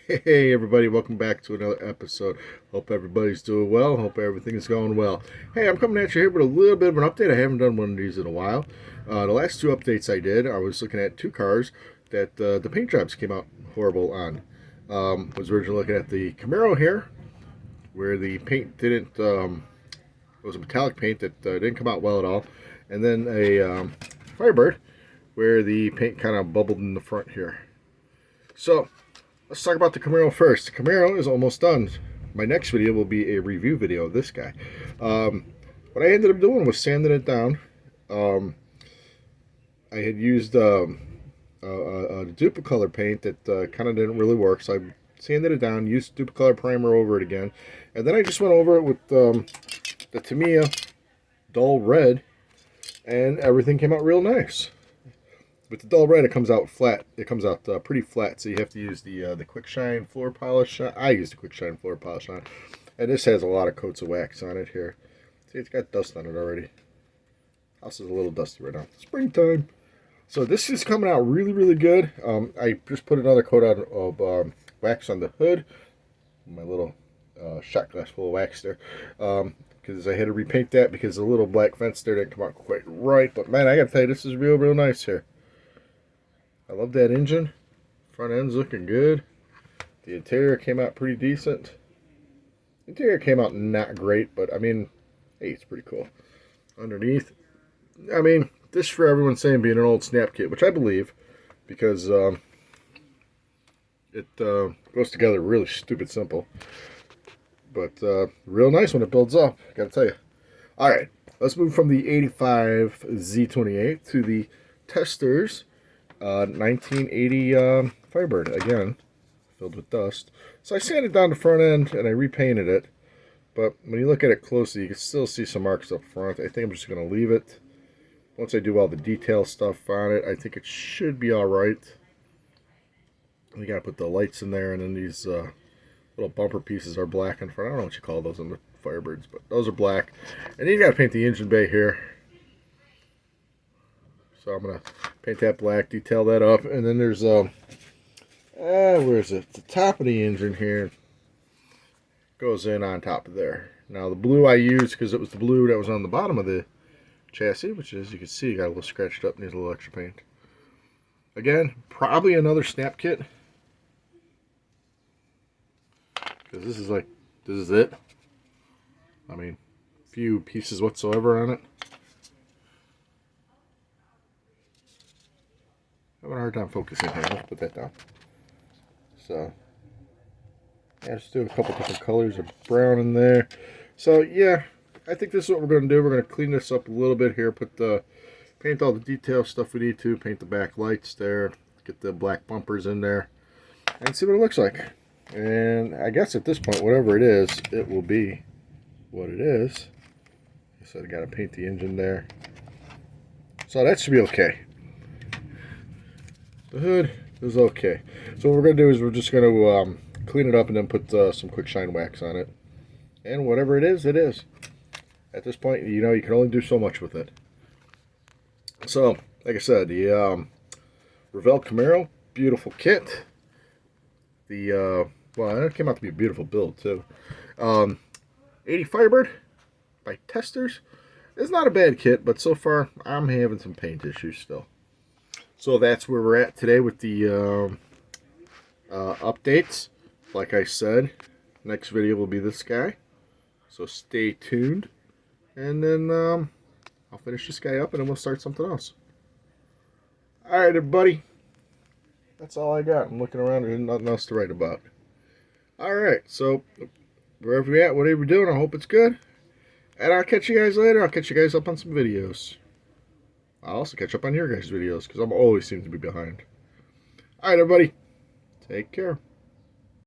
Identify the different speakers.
Speaker 1: Hey everybody, welcome back to another episode. Hope everybody's doing well. Hope everything is going well. Hey, I'm coming at you here with a little bit of an update. I haven't done one of these in a while. The last two updates I did, I was looking at two cars that the paint jobs came out horrible on. Was originally looking at the Camaro here, where the paint didn't, it was a metallic paint that didn't come out well at all. And then a Firebird, where the paint kind of bubbled in the front here. So, let's talk about the Camaro first. The Camaro is almost done. My next video will be a review video of this guy. What I ended up doing was sanding it down. I had used a Duplicolor paint that kind of didn't really work, so I sanded it down, used Duplicolor primer over it again, and then I just went over it with the Tamiya dull red, and everything came out real nice. With the dull red, it comes out flat. It comes out pretty flat, so you have to use the Quick Shine floor polish. I use the Quick Shine floor polish on it. And this has a lot of coats of wax on it here. See, it's got dust on it already. House is a little dusty right now. Springtime. So this is coming out really, really good. I just put another coat of wax on the hood. My little shot glass full of wax there. Because I had to repaint that because the little black fence there didn't come out quite right. But man, I gotta tell you, this is real, real nice here. I love that engine. Front end's looking good. The interior came out pretty decent. The interior came out not great, but I mean, hey, it's pretty cool. Underneath, I mean, this for everyone saying being an old snap kit, which I believe, because it goes together really stupid simple. But real nice when it builds up, I gotta tell you. Alright, let's move from the 85 Z28 to the Testers 1980 Firebird, again, filled with dust. So I sanded down the front end and I repainted it, but when you look at it closely, you can still see some marks up front. I think I'm just going to leave it. Once I do all the detail stuff on it, I think it should be alright. You got to put the lights in there, and then these little bumper pieces are black in front. I don't know what you call those in the Firebirds, but those are black. And then you got to paint the engine bay here. So I'm going to paint that black, detail that up, and then there's, where is it? The top of the engine here goes in on top of there. Now the blue I used because it was the blue that was on the bottom of the chassis, which as you can see, got a little scratched up, needs a little extra paint. Again, probably another snap kit. Because this is it. I mean, few pieces whatsoever on it. Having a hard time focusing here. Let's put that down. So, yeah, just do a couple different colors of brown in there. So, yeah, I think this is what we're going to do. We're going to clean this up a little bit here. Paint all the detail stuff we need to. Paint the back lights there. Get the black bumpers in there. And see what it looks like. And I guess at this point, whatever it is, it will be what it is. So I got to paint the engine there. So that should be okay. The hood is okay. So what we're going to do is we're just going to clean it up and then put some Quick Shine wax on it. And whatever it is, it is. At this point, you know, you can only do so much with it. So, like I said, the Revell Camaro, beautiful kit. The, well, it came out to be a beautiful build, too. 80 Firebird by Testers. It's not a bad kit, but so far, I'm having some paint issues still. So that's where we're at today with the updates. Like I said, next video will be this guy. So stay tuned. And then I'll finish this guy up and then we'll start something else. Alright, everybody. That's all I got. I'm looking around and there's nothing else to write about. Alright, so wherever you're at, whatever you're doing, I hope it's good. And I'll catch you guys later. I'll catch you guys up on some videos. I'll also catch up on your guys' videos because I'm always seem to be behind. Alright, everybody. Take care.